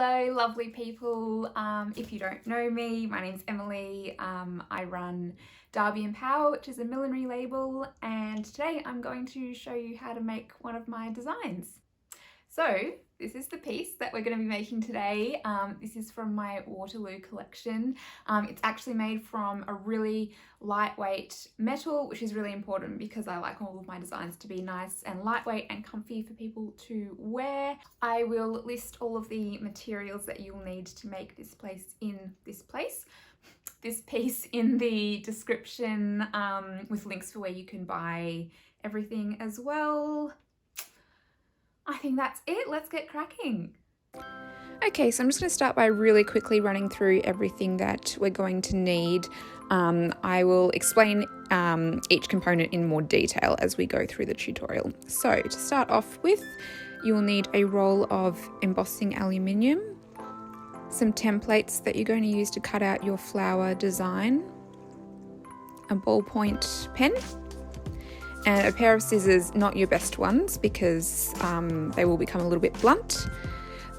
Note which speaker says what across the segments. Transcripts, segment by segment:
Speaker 1: Hello lovely people, if you don't know me, my name's Emily. I run Derby and Power, which is a millinery label, and today I'm going to show you how to make one of my designs. So this is the piece that we're going to be making today. This is from my Waterloo collection. It's actually made from a really lightweight metal, which is really important because I like all of my designs to be nice and lightweight and comfy for people to wear. I will list all of the materials that you'll need to make this piece in the description, with links for where you can buy everything as well. I think that's it. Let's get cracking. Okay, so I'm just going to start by really quickly running through everything that we're going to need. I will explain each component in more detail as we go through the tutorial. So to start off with, you will need a roll of embossing aluminium, some templates that you're going to use to cut out your flower design, a ballpoint pen, and a pair of scissors, not your best ones because they will become a little bit blunt.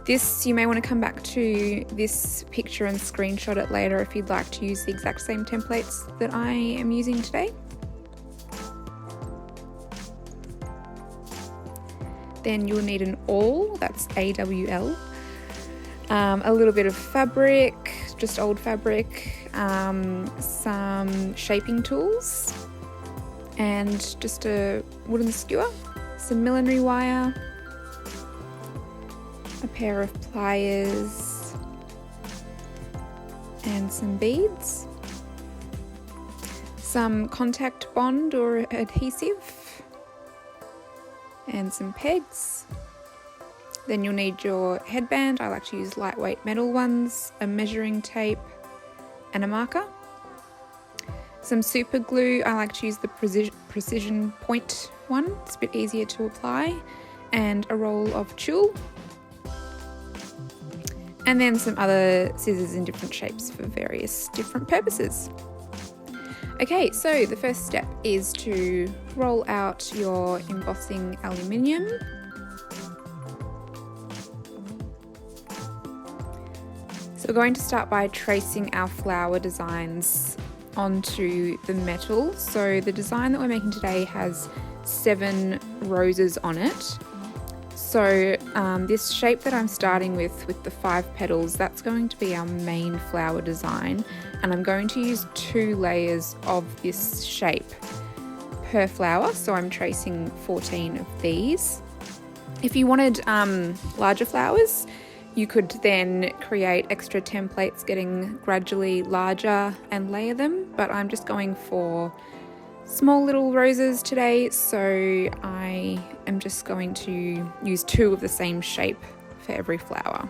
Speaker 1: This, you may want to come back to this picture and screenshot it later if you'd like to use the exact same templates that I am using today. Then you'll need an awl, that's AWL, a little bit of fabric, just old fabric, some shaping tools, and just a wooden skewer, some millinery wire, a pair of pliers, and some beads, some contact bond or adhesive, and some pegs. Then you'll need your headband. I like to use lightweight metal ones, a measuring tape, and a marker. Some super glue, I like to use the precision point one, it's a bit easier to apply, and a roll of tulle. And then some other scissors in different shapes for various different purposes. Okay, so the first step is to roll out your embossing aluminium. So we're going to start by tracing our flower designs onto the metal. So the design that we're making today has 7 roses on it. So this shape that I'm starting with the 5 petals, that's going to be our main flower design, and I'm going to use 2 layers of this shape per flower, so I'm tracing 14 of these. If you wanted larger flowers, you could then create extra templates getting gradually larger and layer them, but I'm just going for small little roses today, so I am just going to use 2 of the same shape for every flower.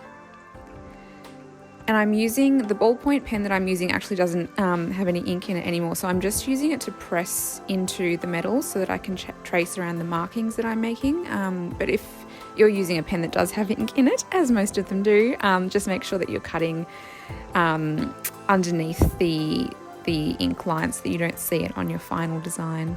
Speaker 1: And I'm using the ballpoint pen that I'm using actually doesn't have any ink in it anymore, so I'm just using it to press into the metal so that I can trace around the markings that I'm making. But if you're using a pen that does have ink in it, as most of them do, just make sure that you're cutting underneath the ink line so that you don't see it on your final design.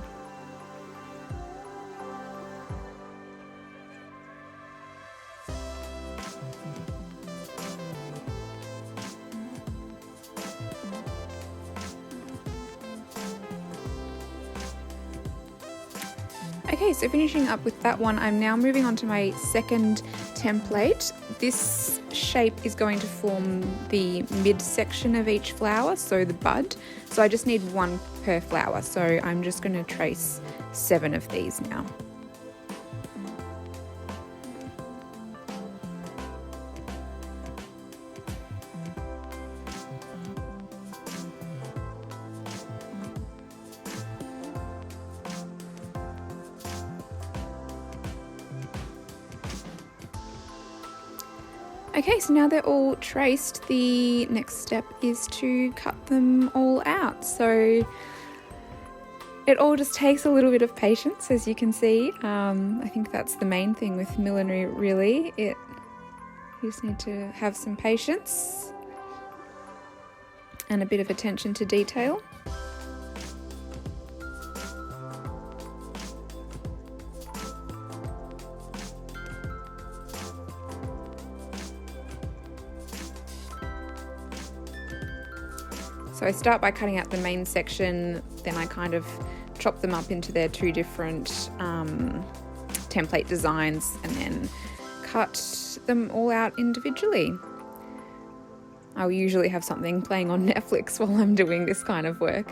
Speaker 1: Okay, so finishing up with that one, I'm now moving on to my second template. This shape is going to form the midsection of each flower, so the bud. So I just need 1 per flower, so I'm just going to trace 7 of these now. Okay, so now they're all traced, the next step is to cut them all out. So it all just takes a little bit of patience, as you can see. I think that's the main thing with millinery, really. You just need to have some patience and a bit of attention to detail. So I start by cutting out the main section, then I kind of chop them up into their two different template designs and then cut them all out individually. I'll usually have something playing on Netflix while I'm doing this kind of work.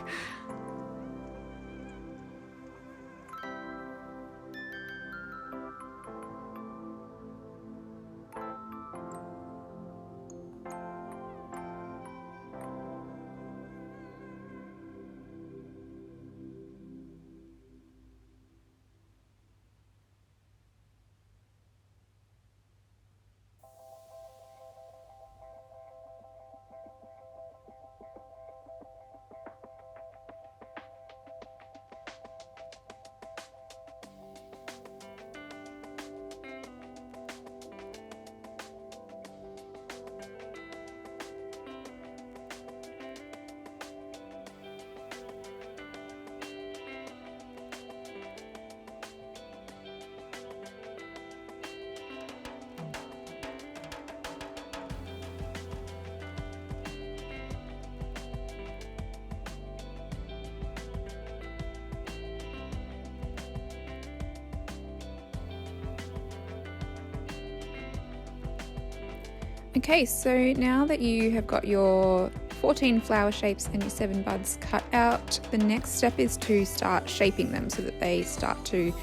Speaker 1: Okay, so now that you have got your 14 flower shapes and your 7 buds cut out, the next step is to start shaping them so that they start to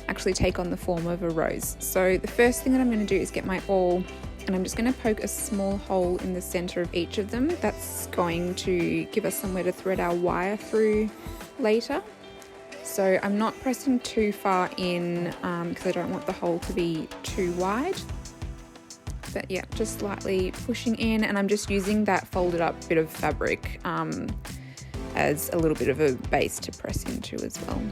Speaker 1: actually take on the form of a rose. So the first thing that I'm going to do is get my awl, and I'm just going to poke a small hole in the center of each of them. That's going to give us somewhere to thread our wire through later. So I'm not pressing too far in because I don't want the hole to be too wide. But yeah, just slightly pushing in, and I'm just using that folded up bit of fabric as a little bit of a base to press into as well.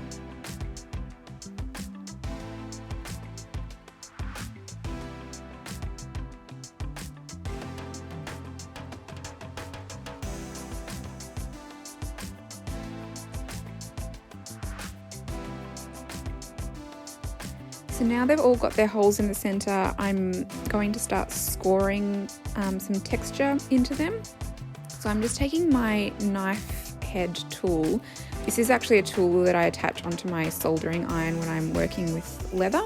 Speaker 1: So now they've all got their holes in the center, I'm going to start scoring some texture into them. So I'm just taking my knife head tool. This is actually a tool that I attach onto my soldering iron when I'm working with leather.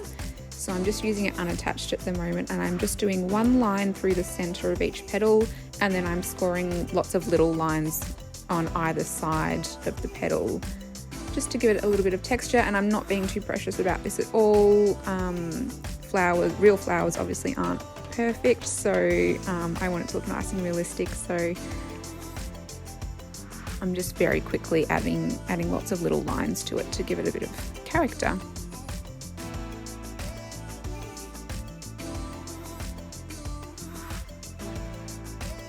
Speaker 1: So I'm just using it unattached at the moment, and I'm just doing one line through the center of each petal, and then I'm scoring lots of little lines on either side of the petal, just to give it a little bit of texture. And I'm not being too precious about this at all. Real flowers obviously aren't perfect, so I want it to look nice and realistic, so I'm just very quickly adding lots of little lines to it to give it a bit of character.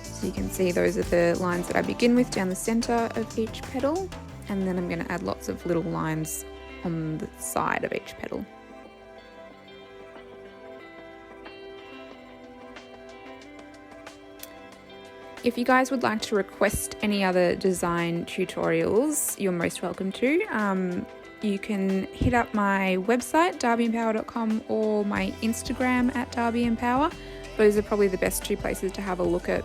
Speaker 1: So you can see those are the lines that I begin with down the center of each petal, and then I'm going to add lots of little lines on the side of each petal. If you guys would like to request any other design tutorials, you're most welcome to. You can hit up my website, darbyandpower.com, or my Instagram at darbyandpower. Those are probably the best two places to have a look at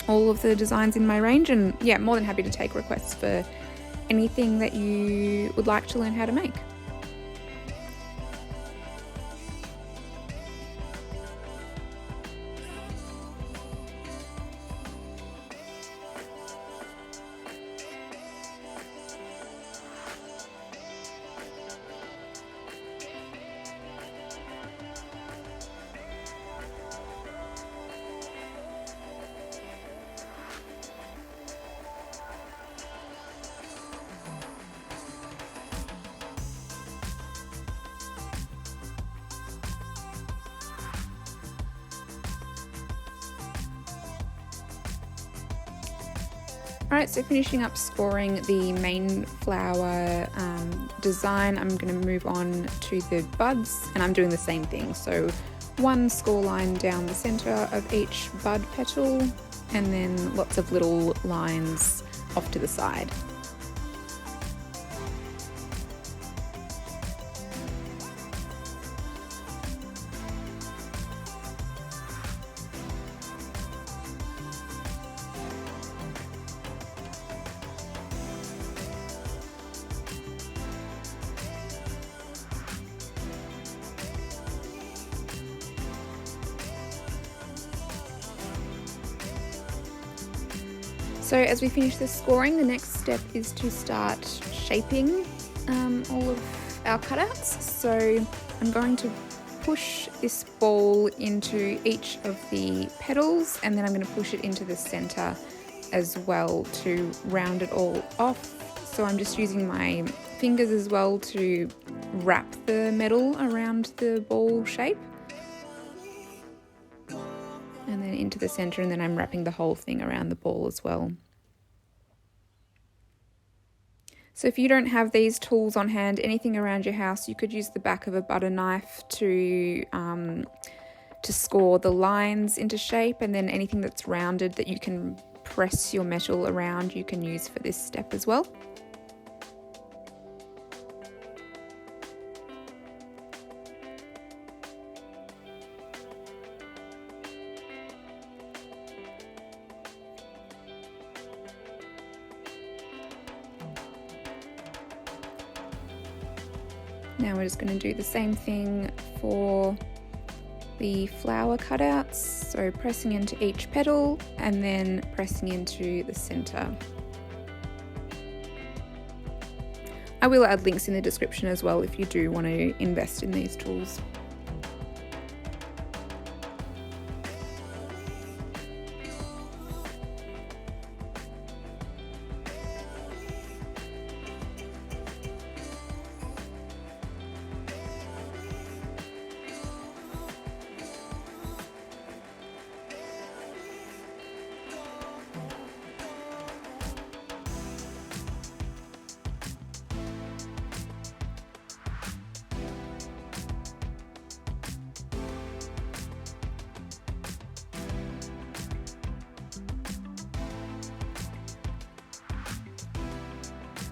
Speaker 1: all of the designs in my range, and yeah, more than happy to take requests for anything that you would like to learn how to make. Alright, so finishing up scoring the main flower design, I'm going to move on to the buds, and I'm doing the same thing. So one score line down the center of each bud petal, and then lots of little lines off to the side. So as we finish the scoring, the next step is to start shaping all of our cutouts. So I'm going to push this ball into each of the petals, and then I'm going to push it into the center as well to round it all off. So I'm just using my fingers as well to wrap the metal around the ball shape. And then into the center, and then I'm wrapping the whole thing around the ball as well. So if you don't have these tools on hand, anything around your house, you could use the back of a butter knife to score the lines into shape, and then anything that's rounded that you can press your metal around, you can use for this step as well. Now we're just going to do the same thing for the flower cutouts, so pressing into each petal and then pressing into the center. I will add links in the description as well if you do want to invest in these tools.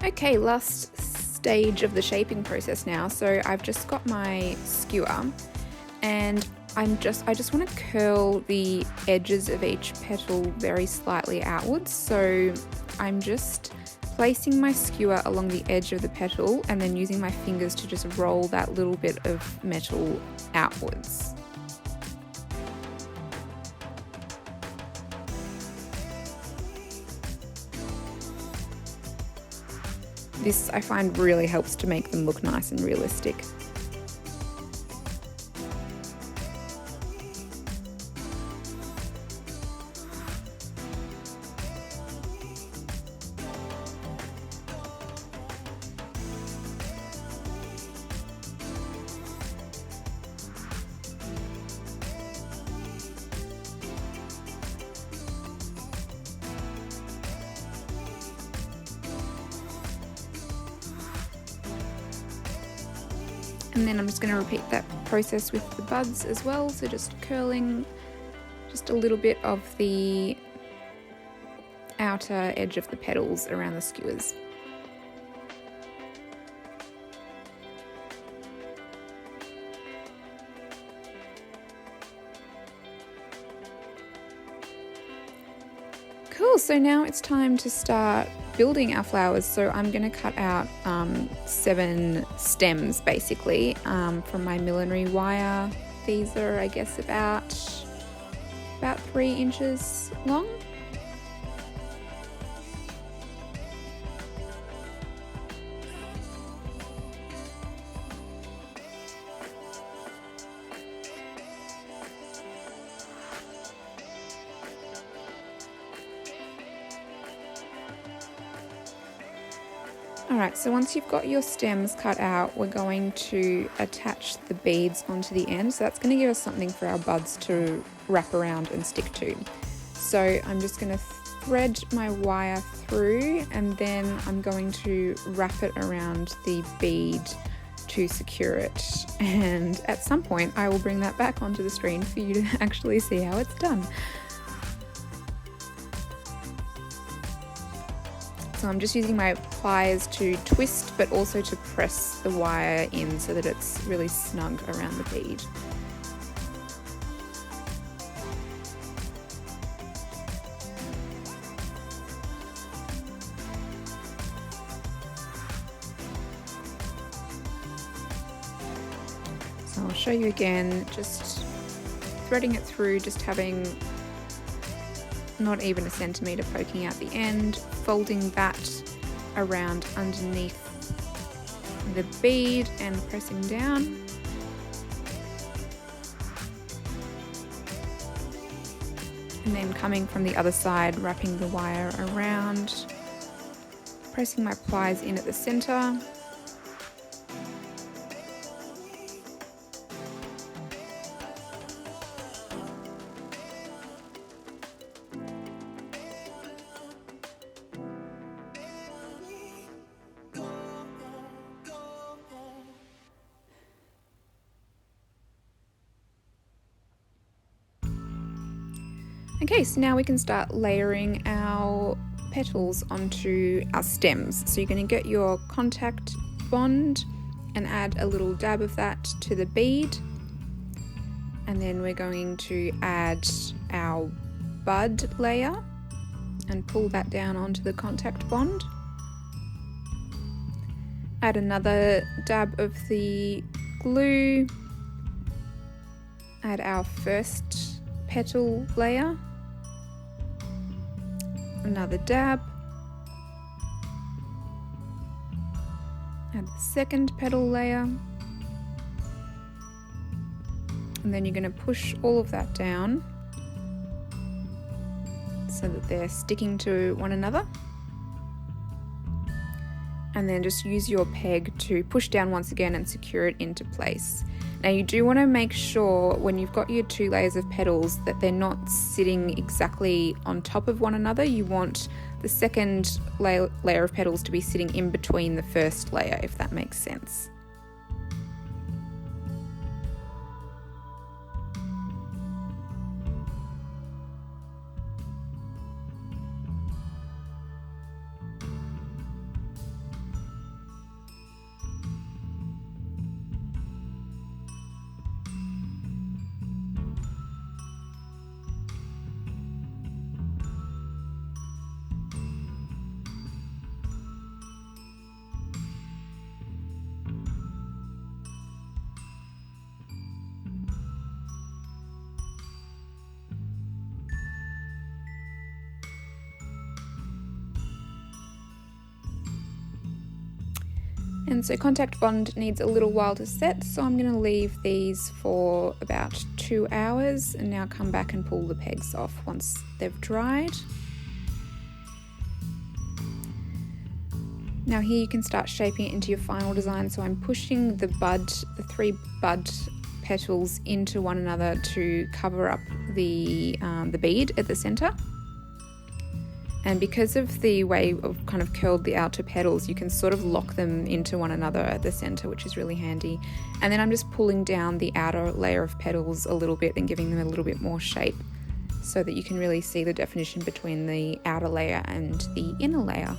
Speaker 1: Okay, last stage of the shaping process now. So I've just got my skewer, and I just want to curl the edges of each petal very slightly outwards. So I'm just placing my skewer along the edge of the petal and then using my fingers to just roll that little bit of metal outwards. This I find really helps to make them look nice and realistic. And then I'm just going to repeat that process with the buds as well. So just curling just a little bit of the outer edge of the petals around the skewers. Cool, so now it's time to start building our flowers. So I'm going to cut out 7 stems basically from my millinery wire. These are, I guess, about 3 inches long. Alright, so once you've got your stems cut out, we're going to attach the beads onto the end. So that's going to give us something for our buds to wrap around and stick to. So I'm just going to thread my wire through, and then I'm going to wrap it around the bead to secure it. And at some point I will bring that back onto the screen for you to actually see how it's done. So I'm just using my pliers to twist, but also to press the wire in so that it's really snug around the bead. So I'll show you again, just threading it through, just having not even a centimetre poking out the end, folding that around underneath the bead and pressing down. And then coming from the other side, wrapping the wire around, pressing my pliers in at the centre. Okay, so now we can start layering our petals onto our stems. So you're going to get your contact bond and add a little dab of that to the bead. And then we're going to add our bud layer and pull that down onto the contact bond. Add another dab of the glue. Add our first petal layer. Another dab. Add the second petal layer. And then you're going to push all of that down so that they're sticking to one another. And then just use your peg to push down once again and secure it into place. Now you do want to make sure when you've got your 2 layers of petals that they're not sitting exactly on top of one another. You want the second layer of petals to be sitting in between the first layer, if that makes sense. And so contact bond needs a little while to set, so I'm going to leave these for about 2 hours and now come back and pull the pegs off once they've dried. Now here you can start shaping it into your final design, so I'm pushing the 3 bud petals into one another to cover up the bead at the centre. And because of the way I've kind of curled the outer petals, you can sort of lock them into one another at the centre, which is really handy. And then I'm just pulling down the outer layer of petals a little bit and giving them a little bit more shape so that you can really see the definition between the outer layer and the inner layer.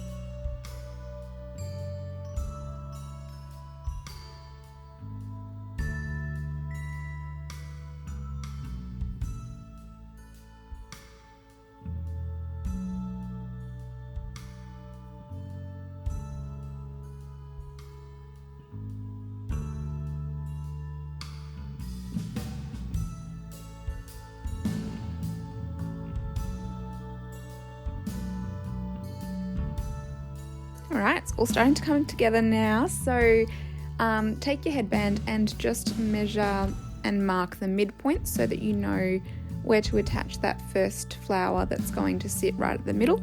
Speaker 1: Alright, it's all starting to come together now, so take your headband and just measure and mark the midpoint so that you know where to attach that first flower that's going to sit right at the middle.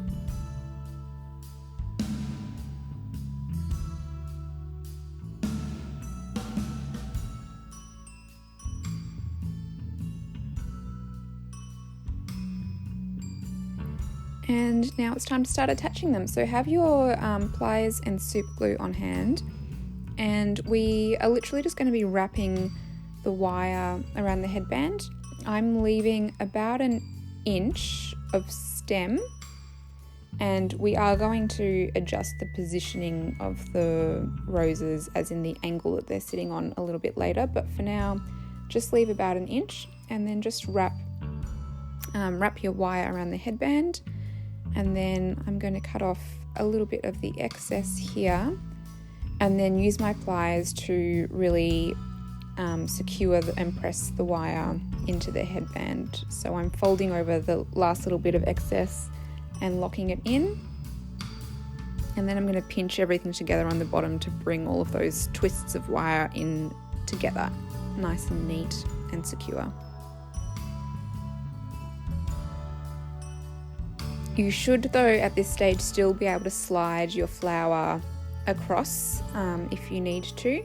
Speaker 1: And now it's time to start attaching them. So have your pliers and super glue on hand, and we are literally just going to be wrapping the wire around the headband. I'm leaving about 1 inch of stem, and we are going to adjust the positioning of the roses, as in the angle that they're sitting on, a little bit later, but for now just leave about 1 inch and then just wrap your wire around the headband. And then I'm going to cut off a little bit of the excess here and then use my pliers to really secure and press the wire into the headband. So I'm folding over the last little bit of excess and locking it in. And then I'm going to pinch everything together on the bottom to bring all of those twists of wire in together, nice and neat and secure. You should, though, at this stage still be able to slide your flower across if you need to.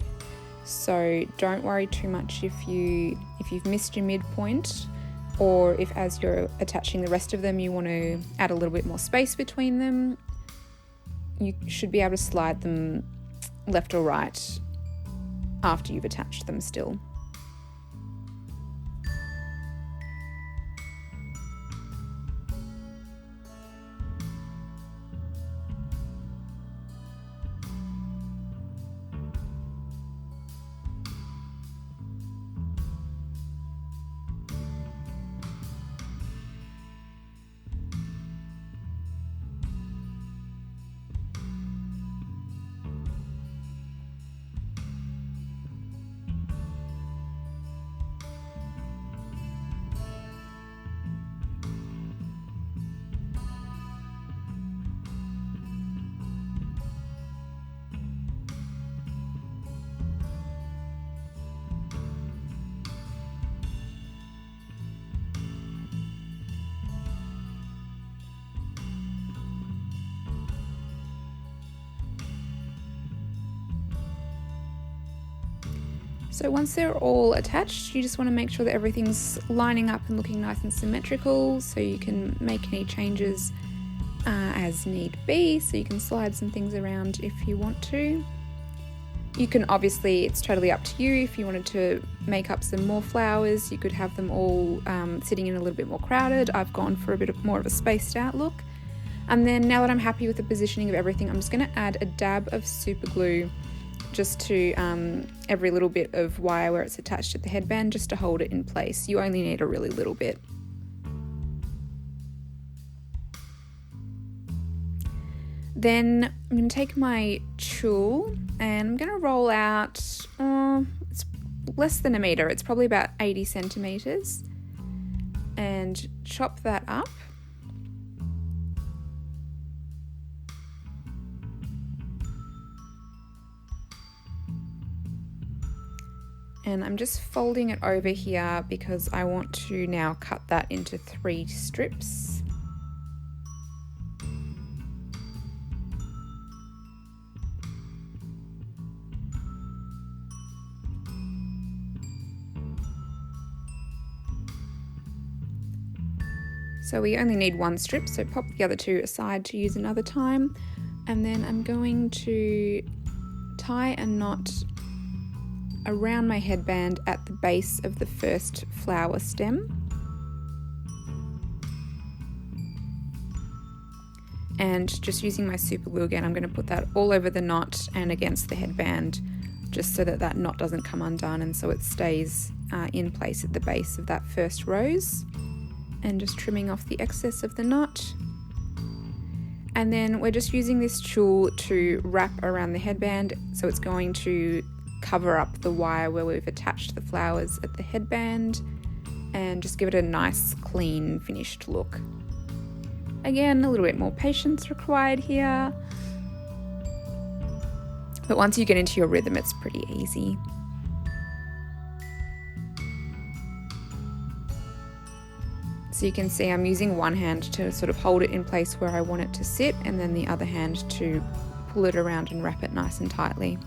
Speaker 1: So don't worry too much if you've missed your midpoint, or if as you're attaching the rest of them you want to add a little bit more space between them. You should be able to slide them left or right after you've attached them still. So once they're all attached, you just want to make sure that everything's lining up and looking nice and symmetrical, so you can make any changes as need be. So you can slide some things around if you want to. You can obviously, it's totally up to you. If you wanted to make up some more flowers, you could have them all sitting in a little bit more crowded. I've gone for a bit more of a spaced out look. And then now that I'm happy with the positioning of everything, I'm just going to add a dab of super glue just to every little bit of wire where it's attached to the headband, just to hold it in place. You only need a really little bit. Then I'm going to take my tool and I'm going to roll out, it's less than a metre, it's probably about 80 centimetres, and chop that up. And I'm just folding it over here because I want to now cut that into 3 strips. So we only need 1 strip, so pop the other 2 aside to use another time. And then I'm going to tie a knot around my headband at the base of the first flower stem. And just using my super glue again, I'm going to put that all over the knot and against the headband, just so that that knot doesn't come undone, and so it stays in place at the base of that first rose. And just trimming off the excess of the knot. And then we're just using this tool to wrap around the headband, so it's going to cover up the wire where we've attached the flowers at the headband and just give it a nice, clean, finished look. Again, a little bit more patience required here, but once you get into your rhythm, it's pretty easy. So you can see I'm using one hand to sort of hold it in place where I want it to sit, and then the other hand to pull it around and wrap it nice and tightly.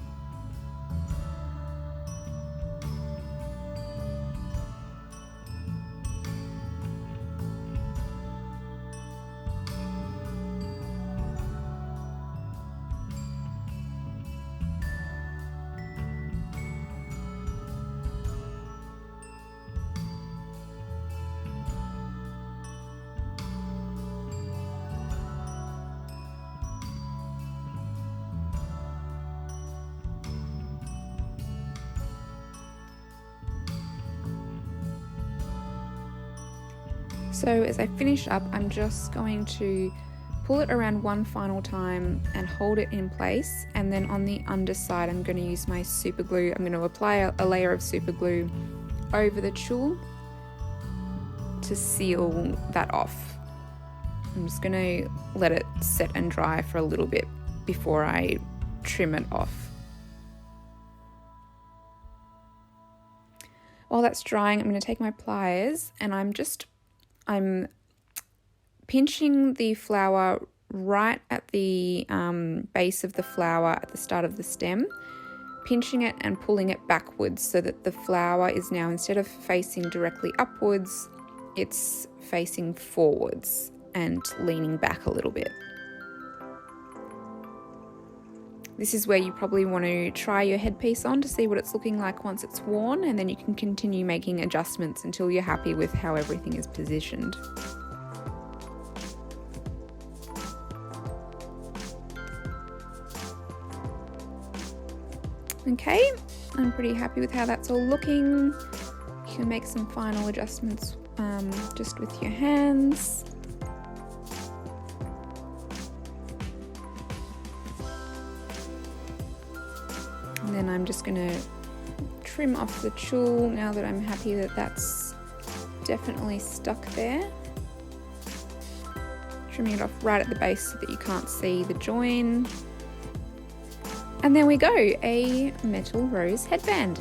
Speaker 1: So as I finish up, I'm just going to pull it around one final time and hold it in place, and then on the underside I'm going to use my super glue. I'm going to apply a layer of super glue over the tulle to seal that off. I'm just going to let it set and dry for a little bit before I trim it off. While that's drying, I'm going to take my pliers and I'm pinching the flower right at the base of the flower at the start of the stem, pinching it and pulling it backwards so that the flower is now, instead of facing directly upwards, it's facing forwards and leaning back a little bit. This is where you probably want to try your headpiece on to see what it's looking like once it's worn, and then you can continue making adjustments until you're happy with how everything is positioned. Okay, I'm pretty happy with how that's all looking. You can make some final adjustments just with your hands. And then I'm just going to trim off the tulle now that I'm happy that that's definitely stuck there. Trimming it off right at the base so that you can't see the join. And there we go, a metal rose headband.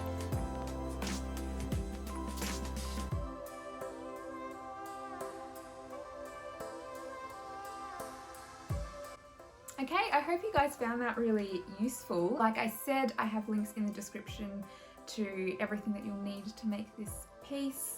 Speaker 1: Okay, I hope you guys found that really useful. Like I said, I have links in the description to everything that you'll need to make this piece.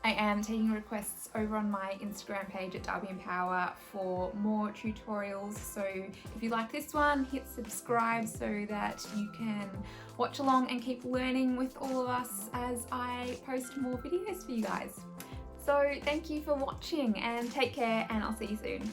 Speaker 1: I am taking requests over on my Instagram page at Darby and Power for more tutorials. So if you like this one, hit subscribe so that you can watch along and keep learning with all of us as I post more videos for you guys. So thank you for watching and take care, and I'll see you soon.